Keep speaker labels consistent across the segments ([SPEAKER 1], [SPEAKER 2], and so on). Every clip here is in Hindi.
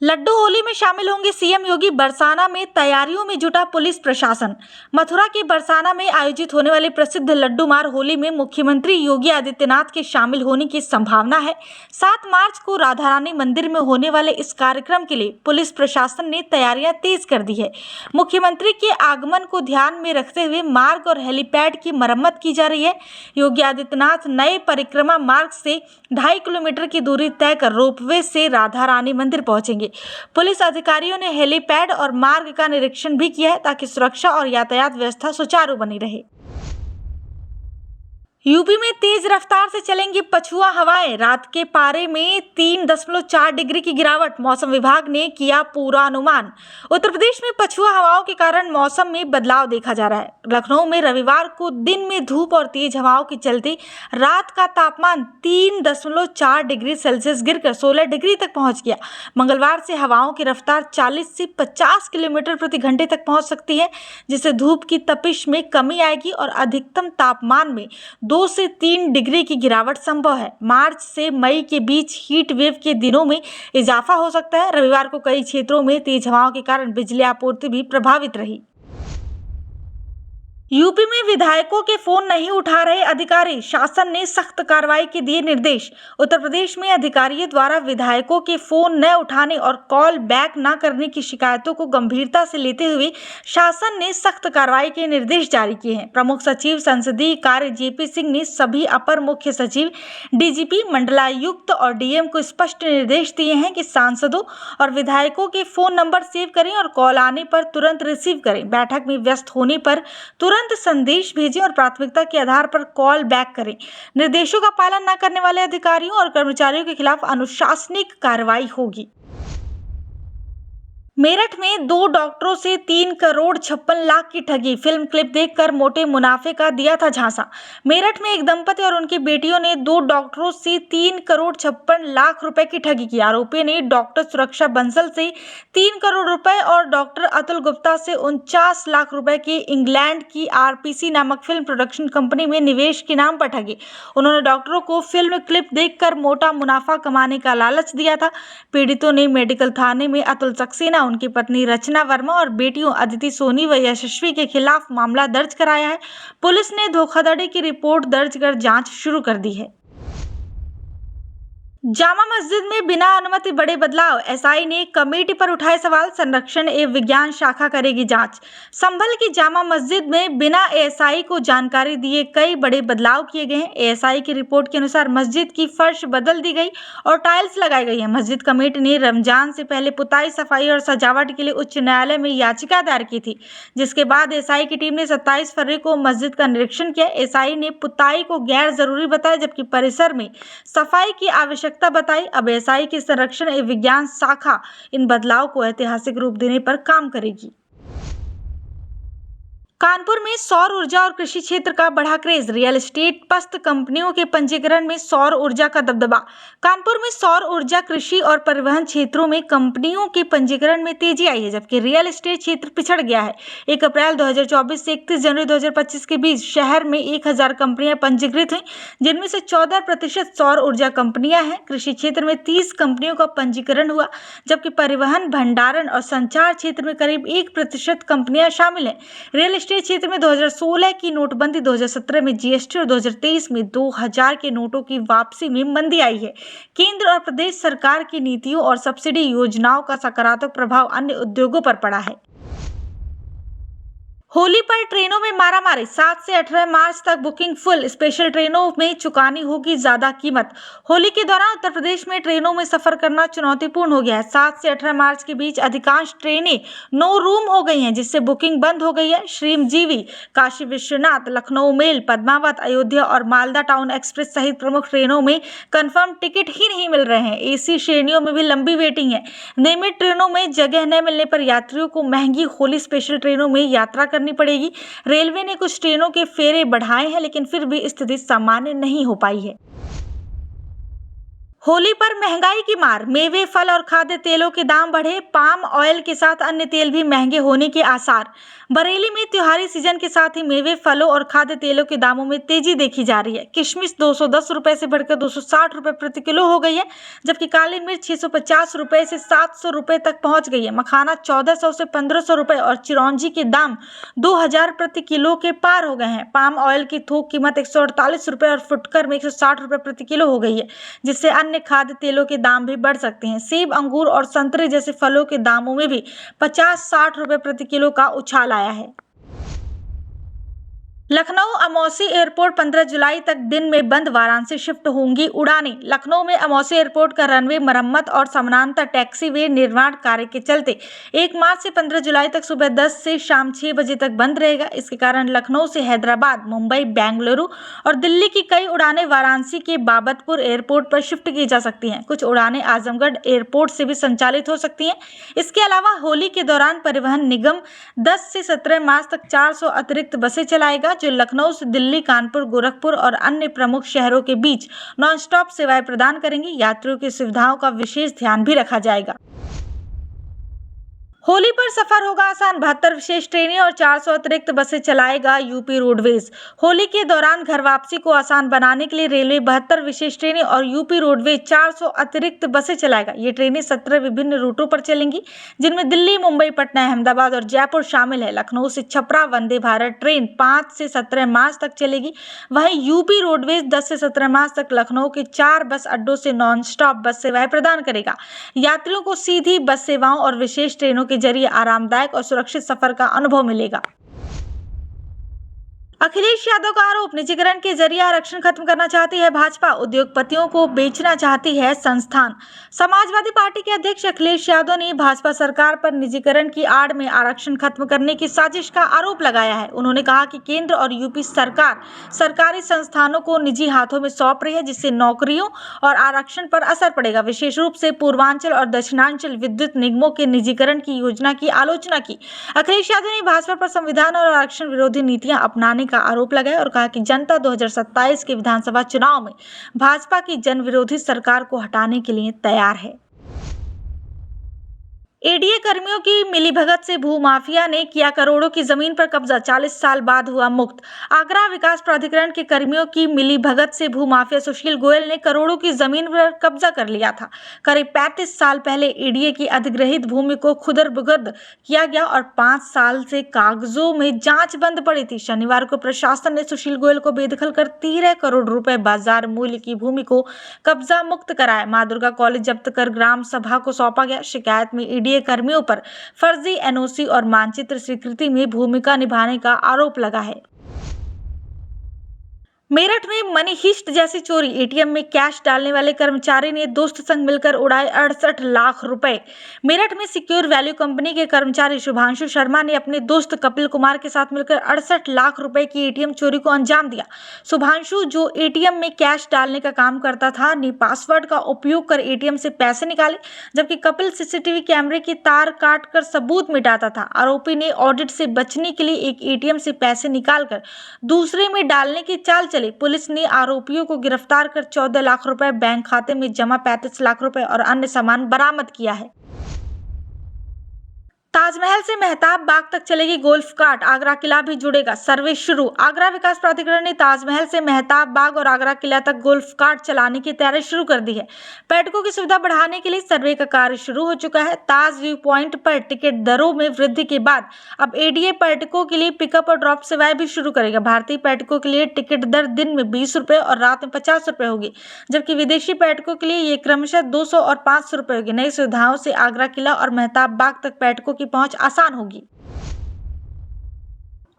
[SPEAKER 1] लड्डू होली में शामिल होंगे सीएम योगी। बरसाना में तैयारियों में जुटा पुलिस प्रशासन। मथुरा के बरसाना में आयोजित होने वाले प्रसिद्ध लड्डू मार होली में मुख्यमंत्री योगी आदित्यनाथ के शामिल होने की संभावना है। 7 मार्च को राधा रानी मंदिर में होने वाले इस कार्यक्रम के लिए पुलिस प्रशासन ने तैयारियां तेज कर दी है। मुख्यमंत्री के आगमन को ध्यान में रखते हुए मार्ग और हेलीपैड की मरम्मत की जा रही है। योगी आदित्यनाथ नए परिक्रमा मार्ग से 2.5 किलोमीटर की दूरी तय कर रोपवे से राधा रानी मंदिर पहुंचेंगे। पुलिस अधिकारियों ने हेलीपैड और मार्ग का निरीक्षण भी किया है ताकि सुरक्षा और यातायात व्यवस्था सुचारू बनी रहे। यूपी में तेज रफ्तार से चलेंगी पछुआ हवाएं। रात के पारे में 3.4 डिग्री की गिरावट। मौसम विभाग ने किया पूर्वानुमान। उत्तर प्रदेश में पछुआ हवाओं के कारण मौसम में बदलाव देखा जा रहा है। लखनऊ में रविवार को दिन में धूप और तेज हवाओं के चलते रात का तापमान 3.4 डिग्री सेल्सियस गिरकर 16 डिग्री तक पहुंच गया। मंगलवार से हवाओं की रफ्तार 40 से 50 किलोमीटर प्रति घंटे तक पहुंच सकती है, जिससे धूप की तपिश में कमी आएगी और अधिकतम तापमान में 2 से 3 डिग्री की गिरावट संभव है। मार्च से मई के बीच हीट वेव के दिनों में इजाफा हो सकता है। रविवार को कई क्षेत्रों में तेज हवाओं के कारण बिजली आपूर्ति भी प्रभावित रही। यूपी में विधायकों के फोन नहीं उठा रहे अधिकारी। शासन ने सख्त कार्रवाई के दिए निर्देश। उत्तर प्रदेश में अधिकारियों द्वारा विधायकों के फोन न उठाने और कॉल बैक न करने की शिकायतों को गंभीरता से लेते हुए शासन ने सख्त कार्रवाई के निर्देश जारी किए हैं। प्रमुख सचिव संसदीय कार्य जेपी सिंह ने सभी अपर मुख्य सचिव, डीजीपी, मंडलायुक्त और डीएम को स्पष्ट निर्देश दिए हैं कि सांसदों और विधायकों के फोन नंबर सेव करें और कॉल आने पर तुरंत रिसीव करें। बैठक में व्यस्त होने पर तुरंत संदेश भेजें और प्राथमिकता के आधार पर कॉल बैक करें। निर्देशों का पालन न करने वाले अधिकारियों और कर्मचारियों के खिलाफ अनुशासनिक कार्रवाई होगी। मेरठ में 2 डॉक्टरों से 3 करोड़ 56 लाख की ठगी। फिल्म क्लिप देखकर मोटे मुनाफे का दिया था झांसा। मेरठ में एक दंपति और उनकी बेटियों ने 2 डॉक्टरों से 3 करोड़ 56 लाख रुपए की ठगी की। आरोपियों ने डॉक्टर सुरक्षा बंसल से 3 करोड़ रुपए और डॉक्टर अतुल गुप्ता से 49 लाख रुपए की इंग्लैंड की आरपीसी नामक फिल्म प्रोडक्शन कंपनी में निवेश के नाम पर ठगी। उन्होंने डॉक्टरों को फिल्म क्लिप देखकर मोटा मुनाफा कमाने का लालच दिया था। पीड़ितों ने मेडिकल थाने में अतुल सक्सेना, उनकी पत्नी रचना वर्मा और बेटियों अदिति सोनी व यशस्वी के खिलाफ मामला दर्ज कराया है। पुलिस ने धोखाधड़ी की रिपोर्ट दर्ज कर जांच शुरू कर दी है। जामा मस्जिद में बिना अनुमति बड़े बदलाव। एसआई ने कमेटी पर उठाए सवाल। संरक्षण एवं विज्ञान शाखा करेगी जांच। संभल की जामा मस्जिद में बिना एएसआई को जानकारी दिए कई बड़े बदलाव किए गए हैं। एएसआई की रिपोर्ट के अनुसार मस्जिद की फर्श बदल दी गई और टाइल्स लगाई गई है। मस्जिद कमेटी ने रमजान से पहले पुताई, सफाई और सजावट के लिए उच्च न्यायालय में याचिका दायर की थी, जिसके बाद एएसआई की टीम ने 27 फरवरी को मस्जिद का निरीक्षण किया। एएसआई ने पुताई को गैर जरूरी बताया, जबकि परिसर में सफाई की आवश्यकता बताई। अब एएसआई की संरक्षण एवं विज्ञान शाखा इन बदलाव को ऐतिहासिक रूप देने पर काम करेगी। कानपुर में सौर ऊर्जा और कृषि क्षेत्र का बढ़ा क्रेज। रियल एस्टेट पस्त कंपनियों के पंजीकरण में सौर ऊर्जा का दबदबा। कानपुर में सौर ऊर्जा, कृषि और परिवहन क्षेत्रों में कंपनियों के पंजीकरण में तेजी आई है, जबकि रियल एस्टेट क्षेत्र पिछड़ गया है। 1 अप्रैल 2024 से 31 जनवरी 2025 के बीच शहर में 1000 कंपनियां पंजीकृत हुई, जिनमें से 14% सौर ऊर्जा कंपनियां हैं। कृषि क्षेत्र में 30 कंपनियों का पंजीकरण हुआ, जबकि परिवहन, भंडारण और संचार क्षेत्र में करीब 1% कंपनियां शामिल हैं। रियल क्षेत्र में 2016 की नोटबंदी, 2017 में जीएसटी और 2023 में 2000 के नोटों की वापसी में मंदी आई है। केंद्र और प्रदेश सरकार की नीतियों और सब्सिडी योजनाओं का सकारात्मक प्रभाव अन्य उद्योगों पर पड़ा है। होली पर ट्रेनों में मारामारी। 7 से 18 मार्च तक बुकिंग फुल। स्पेशल ट्रेनों में चुकानी होगी ज्यादा कीमत। होली के दौरान उत्तर प्रदेश में ट्रेनों में सफर करना चुनौतीपूर्ण हो गया है। 7 से 18 मार्च के बीच अधिकांश ट्रेनें नो रूम हो गई हैं, जिससे बुकिंग बंद हो गई है। श्रीमजीवी, काशी विश्वनाथ, लखनऊ मेल, पद्मावत, अयोध्या और मालदा टाउन एक्सप्रेस सहित प्रमुख ट्रेनों में कंफर्म टिकट ही नहीं मिल रहे हैं। एसी श्रेणियों में भी लंबी वेटिंग है। नियमित ट्रेनों में जगह न मिलने पर यात्रियों को महंगी होली स्पेशल ट्रेनों में यात्रा करनी पड़ेगी। रेलवे ने कुछ ट्रेनों के फेरे बढ़ाए हैं, लेकिन फिर भी स्थिति सामान्य नहीं हो पाई है। होली पर महंगाई की मार, मेवे, फल और खाद्य तेलों के दाम बढ़े, पाम ऑयल के साथ अन्य तेल भी महंगे होने के आसार। बरेली में त्योहारी सीजन के साथ ही मेवे, फलों और खाद्य तेलों के दामों में तेजी देखी जा रही है। किशमिश 210 रुपए से बढ़कर 260 रुपए प्रति किलो हो गई है, जबकि काली मिर्च 650 रुपए से 700 रुपए तक पहुंच गई है। मखाना 1400 से 1500 रुपए और चिरौंजी के दाम 2000 प्रति किलो के पार हो गए हैं। पाम ऑयल की थोक कीमत 148 रुपए और फुटकर में 160 रुपए प्रति किलो हो गई है, जिससे अन्य खाद्य तेलों के दाम भी बढ़ सकते हैं। सेब, अंगूर और संतरे जैसे फलों के दामों में भी 50-60 रुपए प्रति किलो का उछाल आया है। लखनऊ अमौसी एयरपोर्ट 15 जुलाई तक दिन में बंद, वाराणसी शिफ्ट होंगी उड़ानें। लखनऊ में अमौसी एयरपोर्ट का रनवे मरम्मत और समानांतर टैक्सीवे निर्माण कार्य के चलते 1 मार्च से 15 जुलाई तक सुबह 10 से शाम 6 बजे तक बंद रहेगा। इसके कारण लखनऊ से हैदराबाद, मुंबई, बेंगलुरु और दिल्ली की कई उड़ानें वाराणसी के बाबतपुर एयरपोर्ट पर शिफ्ट की जा सकती हैं। कुछ उड़ानें आजमगढ़ एयरपोर्ट से भी संचालित हो सकती हैं। इसके अलावा होली के दौरान परिवहन निगम 10 से 17 मार्च तक 400 अतिरिक्त बसें चलाएगा, जो लखनऊ से दिल्ली, कानपुर, गोरखपुर और अन्य प्रमुख शहरों के बीच नॉनस्टॉप सेवाएं प्रदान करेंगी। यात्रियों की सुविधाओं का विशेष ध्यान भी रखा जाएगा। होली पर सफर होगा आसान, 72 विशेष ट्रेनें और 400 अतिरिक्त बसें चलाएगा यूपी रोडवेज। होली के दौरान घर वापसी को आसान बनाने के लिए रेलवे 72 विशेष ट्रेनें और यूपी रोडवेज 400 अतिरिक्त बसें चलाएगा। ये ट्रेनें 17 विभिन्न रूटों पर चलेंगी, जिनमें दिल्ली, मुंबई, पटना, अहमदाबाद और जयपुर शामिल है। लखनऊ से छपरा वंदे भारत ट्रेन 5 से 17 मार्च तक चलेगी। वहीं यूपी रोडवेज 10 से 17 मार्च तक लखनऊ के 4 बस अड्डों से नॉन स्टॉप बस सेवाएं प्रदान करेगा। यात्रियों को सीधी बस सेवाओं और विशेष ट्रेनों के जरिए आरामदायक और सुरक्षित सफर का अनुभव मिलेगा। अखिलेश यादव का आरोप, निजीकरण के जरिए आरक्षण खत्म करना चाहती है भाजपा, उद्योगपतियों को बेचना चाहती है संस्थान। समाजवादी पार्टी के अध्यक्ष अखिलेश यादव ने भाजपा सरकार पर निजीकरण की आड़ में आरक्षण खत्म करने की साजिश का आरोप लगाया है। उन्होंने कहा कि केंद्र और यूपी सरकार सरकारी संस्थानों को निजी हाथों में सौंप रही है, जिससे नौकरियों और आरक्षण पर असर पड़ेगा। विशेष रूप से पूर्वांचल और दक्षिणांचल विद्युत निगमों के निजीकरण की योजना की आलोचना की। अखिलेश यादव ने भाजपा पर संविधान और आरक्षण विरोधी नीतियां अपनाने का आरोप लगाया और कहा कि जनता 2027 के विधानसभा चुनाव में भाजपा की जन विरोधी सरकार को हटाने के लिए तैयार है। एडीए कर्मियों की मिलीभगत से भूमाफिया ने किया करोड़ों की जमीन पर कब्जा, 40 साल बाद हुआ मुक्त। आगरा विकास प्राधिकरण के कर्मियों की मिलीभगत से भूमाफिया सुशील गोयल ने करोड़ों की जमीन पर कब्जा कर लिया था। करीब 35 साल पहले एडीए की अधिग्रहित भूमि को खुदर-बुगद किया गया और 5 साल से कागजों में जांच बंद पड़ी थी। शनिवार को प्रशासन ने सुशील गोयल को बेदखल कर 13 करोड़ रुपए बाजार मूल्य की भूमि को कब्जा मुक्त कराया। मां दुर्गा कॉलेज जब्त कर ग्राम सभा को सौंपा गया। शिकायत में एडीए कर्मियों पर फर्जी एनओसी और मानचित्र स्वीकृति में भूमिका निभाने का आरोप लगा है। मेरठ में मनी हिस्ट जैसी चोरी, एटीएम में कैश डालने वाले कर्मचारी ने दोस्त संग मिलकर उड़ाए 68 लाख रुपए। मेरठ में सिक्योर वैल्यू कंपनी के कर्मचारी शुभांशु शर्मा ने अपने दोस्त कपिल कुमार के साथ मिलकर 68 लाख रुपए की एटीएम चोरी को अंजाम दिया। शुभांशु, जो एटीएम में कैश डालने का काम करता था, ने पासवर्ड का उपयोग कर एटीएम से पैसे निकाले, जबकि कपिल सीसीटीवी कैमरे की तार काटकर सबूत मिटाता था। आरोपी ने ऑडिट से बचने के लिए एक एटीएम से पैसे निकालकर दूसरे में डालने की चाल चली। पुलिस ने आरोपियों को गिरफ्तार कर 14 लाख रुपए बैंक खाते में जमा, 35 लाख रुपए और अन्य सामान बरामद किया है। ताजमहल से मेहताब बाग तक चलेगी गोल्फ कार्ट, आगरा किला भी जुड़ेगा, सर्वे शुरू। आगरा विकास प्राधिकरण ने ताजमहल से मेहताब बाग और आगरा किला तक गोल्फ कार्ट चलाने की तैयारी शुरू कर दी है। पर्यटकों की सुविधा बढ़ाने के लिए सर्वे का कार्य शुरू हो चुका है। ताज व्यू पॉइंट पर टिकट दरों में वृद्धि के बाद अब एडीए पर्यटकों के लिए पिकअप और ड्रॉप सेवाएं भी शुरू करेगा। भारतीय पर्यटकों के लिए टिकट दर दिन में 20 रुपए और रात में 50 रुपए होगी, जबकि विदेशी पर्यटकों के लिए ये क्रमशः 200 और 500 रुपए होगी। नई सुविधाओं से आगरा किला और मेहताब बाग तक पर्यटकों की पहुंच आसान होगी।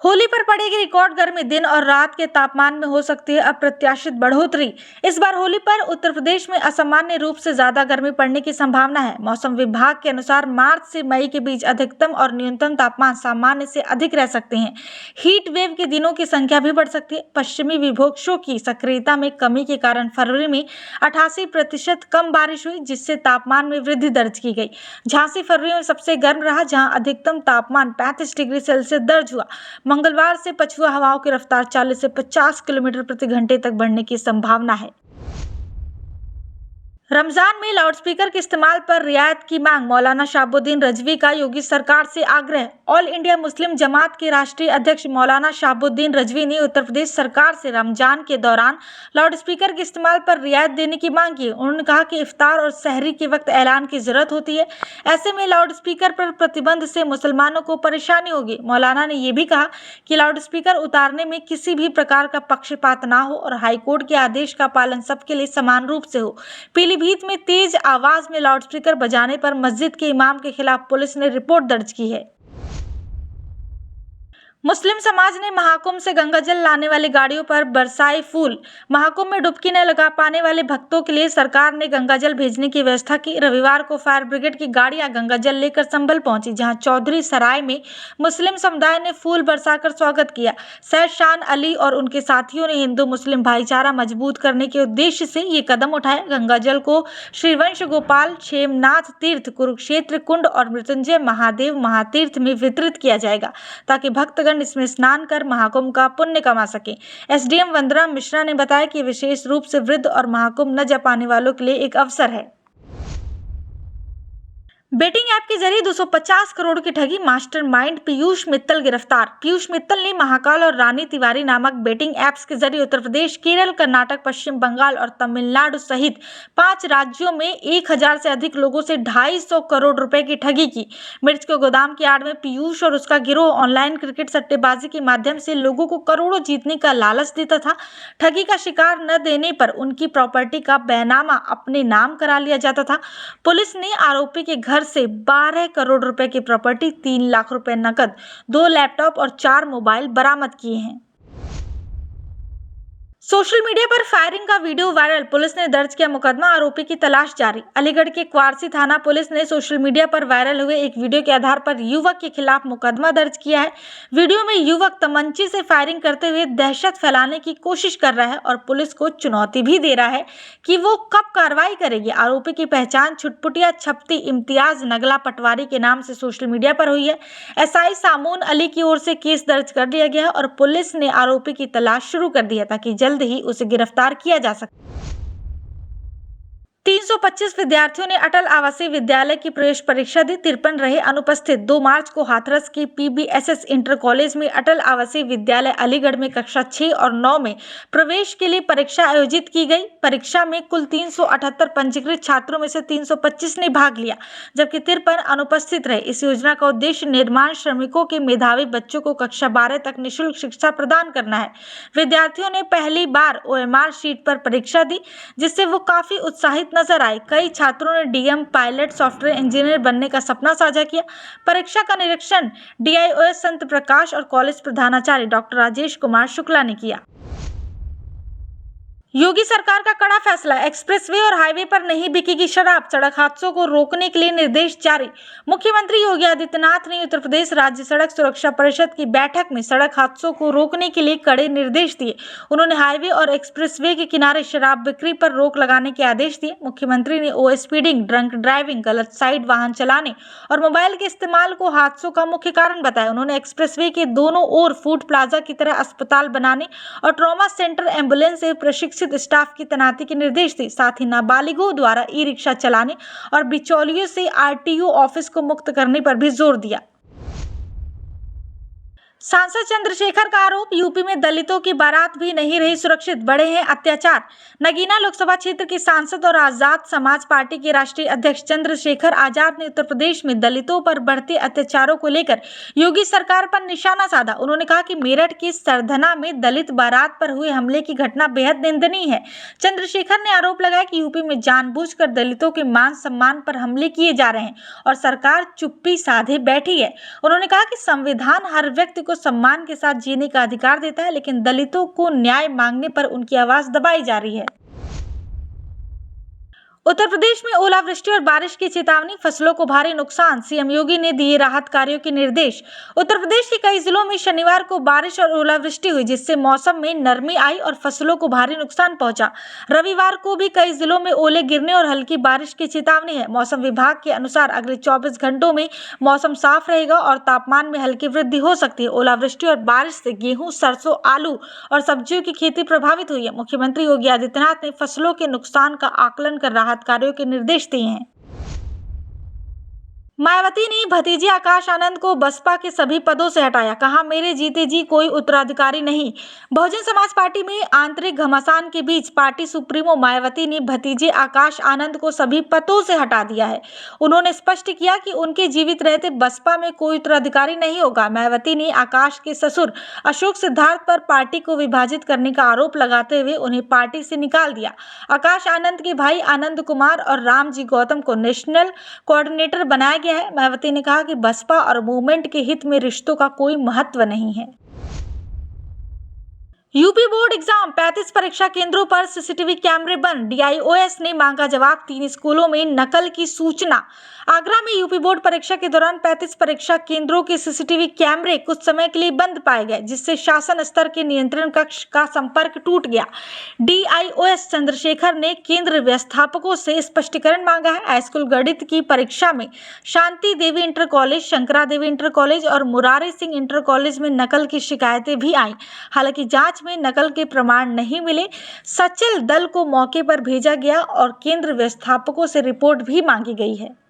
[SPEAKER 1] होली पर पड़ेगी रिकॉर्ड गर्मी, दिन और रात के तापमान में हो सकती है अप्रत्याशित बढ़ोतरी। इस बार होली पर उत्तर प्रदेश में असामान्य रूप से ज्यादा गर्मी पड़ने की संभावना है। मौसम विभाग के अनुसार मार्च से मई के बीच अधिकतम और न्यूनतम तापमान सामान्य से अधिक रह सकते हैं। हीट वेव के दिनों की संख्या भी बढ़ सकती है। पश्चिमी विक्षोभ की सक्रियता में कमी के कारण फरवरी में 88% कम बारिश हुई, जिससे तापमान में वृद्धि दर्ज की गई। झांसी फरवरी में सबसे गर्म रहा, जहां अधिकतम तापमान 35 डिग्री सेल्सियस दर्ज हुआ। मंगलवार से पछुआ हवाओं की रफ्तार 40 से 50 किलोमीटर प्रति घंटे तक बढ़ने की संभावना है। रमजान में लाउडस्पीकर के इस्तेमाल पर रियायत की मांग, मौलाना शहाबुद्दीन रजवी का योगी सरकार से आग्रह। ऑल इंडिया मुस्लिम जमात के राष्ट्रीय अध्यक्ष मौलाना शहाबुद्दीन रजवी ने उत्तर प्रदेश सरकार से रमजान के दौरान लाउडस्पीकर के इस्तेमाल पर रियायत देने की मांग की। उन्होंने कहा कि इफ्तार और सहरी के वक्त ऐलान की जरूरत होती है, ऐसे में लाउडस्पीकर पर प्रतिबंध से मुसलमानों को परेशानी होगी। मौलाना ने यह भी कहा कि लाउडस्पीकर उतारने में किसी भी प्रकार का पक्षपात ना हो और हाईकोर्ट के आदेश का पालन सबके लिए समान रूप से हो। पीलीभीत में तेज आवाज में लाउडस्पीकर बजाने पर मस्जिद के इमाम के खिलाफ पुलिस ने रिपोर्ट दर्ज की है। मुस्लिम समाज ने महाकुंभ से गंगाजल लाने वाली गाड़ियों पर बरसाए फूल। महाकुंभ में डुबकी न लगा पाने वाले भक्तों के लिए सरकार ने गंगाजल भेजने की व्यवस्था की। रविवार को फायर ब्रिगेड की गाड़ियां गंगाजल लेकर संभल पहुंची, जहां चौधरी सराय में मुस्लिम समुदाय ने फूल बरसाकर स्वागत किया। सैयद शान अली और उनके साथियों ने हिंदू मुस्लिम भाईचारा मजबूत करने के उद्देश्य से ये कदम उठाया। गंगाजल को श्रीवंश गोपाल, क्षेमनाथ तीर्थ, कुरुक्षेत्र कुंड और मृत्युंजय महादेव महातीर्थ में वितरित किया जाएगा, ताकि भक्तगण इसमें स्नान कर महाकुंभ का पुण्य कमा सके। एसडीएम वंदना मिश्रा ने बताया कि विशेष रूप से वृद्ध और महाकुंभ न जा पाने वालों के लिए एक अवसर है। बेटिंग ऐप के जरिए 250 करोड़ की ठगी, मास्टरमाइंड पीयूष मित्तल गिरफ्तार। पीयूष मित्तल ने महाकाल और रानी तिवारी नामक बेटिंग ऐप्स के जरिए उत्तर प्रदेश, केरल, कर्नाटक, पश्चिम बंगाल और तमिलनाडु सहित 5 राज्यों में 1000 से अधिक लोगों से 250 करोड़ रुपए की ठगी की। मिर्च के गोदाम की आड़ में पीयूष और उसका गिरोह ऑनलाइन क्रिकेट सट्टेबाजी के माध्यम से लोगों को करोड़ों जीतने का लालच देता था। ठगी का शिकार न देने पर उनकी प्रॉपर्टी का बैनामा अपने नाम करा लिया जाता था। पुलिस ने आरोपी के घर से 12 करोड़ रुपए की प्रॉपर्टी, 3 लाख रुपए नकद, 2 लैपटॉप और 4 मोबाइल बरामद किए हैं। सोशल मीडिया पर फायरिंग का वीडियो वायरल, पुलिस ने दर्ज किया मुकदमा, आरोपी की तलाश जारी। अलीगढ़ के क्वारसी थाना पुलिस ने सोशल मीडिया पर वायरल हुए एक वीडियो के आधार पर युवक के खिलाफ मुकदमा दर्ज किया है। वीडियो में युवक तमंचे से फायरिंग करते हुए दहशत फैलाने की कोशिश कर रहा है और पुलिस को चुनौती भी दे रहा है कि वो कब कार्रवाई करेगी। आरोपी की पहचान छुटपुटिया छपती इम्तियाज नगला पटवारी के नाम से सोशल मीडिया पर हुई है। एसआई सामून अली की ओर से केस दर्ज कर दिया गया है और पुलिस ने आरोपी की तलाश शुरू कर दी है, ताकि जल्द ही उसे गिरफ्तार किया जा सके। 325 विद्यार्थियों ने अटल आवासीय विद्यालय की प्रवेश परीक्षा दी, 53 रहे अनुपस्थित। 2 मार्च को हाथरस के पीबीएसएस इंटर कॉलेज में अटल आवासीय विद्यालय अलीगढ़ में कक्षा 6 और 9 में प्रवेश के लिए परीक्षा आयोजित की गई। परीक्षा में कुल 378 पंजीकृत छात्रों में से 325 ने भाग लिया, जबकि 53 अनुपस्थित रहे। इस योजना का उद्देश्य निर्माण श्रमिकों के मेधावी बच्चों को कक्षा 12 तक निःशुल्क शिक्षा प्रदान करना है। विद्यार्थियों ने पहली बार ओएमआर शीट पर परीक्षा दी, जिससे वो काफी उत्साहित नजर आए। कई छात्रों ने डीएम, पायलट, सॉफ्टवेयर इंजीनियर बनने का सपना साझा किया। परीक्षा का निरीक्षण डीआईओएस संत प्रकाश और कॉलेज प्रधानाचार्य डॉक्टर राजेश कुमार शुक्ला ने किया। योगी सरकार का कड़ा फैसला, एक्सप्रेसवे और हाईवे पर नहीं बिकेगी शराब, सड़क हादसों को रोकने के लिए निर्देश जारी। मुख्यमंत्री योगी आदित्यनाथ ने उत्तर प्रदेश राज्य सड़क सुरक्षा परिषद की बैठक में सड़क हादसों को रोकने के लिए कड़े निर्देश दिए। उन्होंने हाईवे और एक्सप्रेसवे के किनारे शराब बिक्री पर रोक लगाने के आदेश दिए। मुख्यमंत्री ने ओवरस्पीडिंग, ड्रंक ड्राइविंग, गलत साइड वाहन चलाने और मोबाइल के इस्तेमाल को हादसों का मुख्य कारण बताया। उन्होंने एक्सप्रेसवे के दोनों ओर फूड प्लाजा की तरह अस्पताल बनाने और ट्रॉमा सेंटर, एम्बुलेंस से प्रशिक्षित स्टाफ की तैनाती के निर्देश दिए। साथ ही नाबालिगों द्वारा ई रिक्शा चलाने और बिचौलियों से आरटीओ ऑफिस को मुक्त करने पर भी जोर दिया। सांसद चंद्रशेखर का आरोप, यूपी में दलितों की बारात भी नहीं रही सुरक्षित, बढ़े हैं अत्याचार। नगीना लोकसभा क्षेत्र के सांसद और आजाद समाज पार्टी के राष्ट्रीय अध्यक्ष चंद्रशेखर आजाद ने उत्तर प्रदेश में दलितों पर बढ़ते अत्याचारों को लेकर योगी सरकार पर निशाना साधा। उन्होंने कहा कि मेरठ के सरधना में दलित बारात पर हुए हमले की घटना बेहद निंदनीय है। चंद्रशेखर ने आरोप लगाया कि यूपी में जानबूझकर दलितों के मान सम्मान पर हमले किए जा रहे हैं और सरकार चुप्पी साधे बैठी है। उन्होंने कहा कि संविधान हर व्यक्ति को सम्मान के साथ जीने का अधिकार देता है, लेकिन दलितों को न्याय मांगने पर उनकी आवाज दबाई जा रही है। उत्तर प्रदेश में ओलावृष्टि और बारिश की चेतावनी, फसलों को भारी नुकसान, सीएम योगी ने दिए राहत कार्यों के निर्देश। उत्तर प्रदेश के कई जिलों में शनिवार को बारिश और ओलावृष्टि हुई, जिससे मौसम में नरमी आई और फसलों को भारी नुकसान पहुंचा। रविवार को भी कई जिलों में ओले गिरने और हल्की बारिश की चेतावनी है। मौसम विभाग के अनुसार अगले 24 घंटों में मौसम साफ रहेगा और तापमान में हल्की वृद्धि हो सकती है। ओलावृष्टि और बारिश से गेहूं, सरसों, आलू और सब्जियों की खेती प्रभावित हुई है। मुख्यमंत्री योगी आदित्यनाथ ने फसलों के नुकसान का आकलन कर राहत राहत कार्यों के निर्देश दिए हैं। मायावती ने भतीजे आकाश आनंद को बसपा के सभी पदों से हटाया, कहा मेरे जीते जी कोई उत्तराधिकारी नहीं। बहुजन समाज पार्टी में आंतरिक घमासान के बीच पार्टी सुप्रीमो मायावती ने भतीजे आकाश आनंद को सभी पदों से हटा दिया है। उन्होंने स्पष्ट किया कि उनके जीवित रहते बसपा में कोई उत्तराधिकारी नहीं होगा। मायावती ने आकाश के ससुर अशोक सिद्धार्थ पर पार्टी को विभाजित करने का आरोप लगाते हुए उन्हें पार्टी से निकाल दिया। आकाश आनंद के भाई आनंद कुमार और रामजी गौतम को नेशनल कोऑर्डिनेटर बनाया गया है। मायावती ने कहा कि बसपा और मूवमेंट के हित में रिश्तों का कोई महत्व नहीं है। यूपी बोर्ड एग्जाम 35 परीक्षा केंद्रों पर सीसीटीवी कैमरे बंद, डीआईओएस ने मांगा जवाब। 3 स्कूलों में नकल की सूचना। आगरा में यूपी बोर्ड परीक्षा के दौरान 35 परीक्षा केंद्रों के सीसीटीवी कैमरे कुछ समय के लिए बंद पाए गए, जिससे शासन स्तर के नियंत्रण कक्ष का संपर्क टूट गया। डीआईओएस चंद्रशेखर ने केंद्र व्यवस्थापकों से स्पष्टीकरण मांगा है। हाईस्कूल गणित की परीक्षा में शांति देवी इंटर कॉलेज, शंकरा देवी इंटर कॉलेज और मुरारी सिंह इंटर कॉलेज में नकल की शिकायतें भी आई। हालांकि जांच में नकल के प्रमाण नहीं मिले। सचल दल को मौके पर भेजा गया और केंद्र व्यवस्थापकों से रिपोर्ट भी मांगी गई है।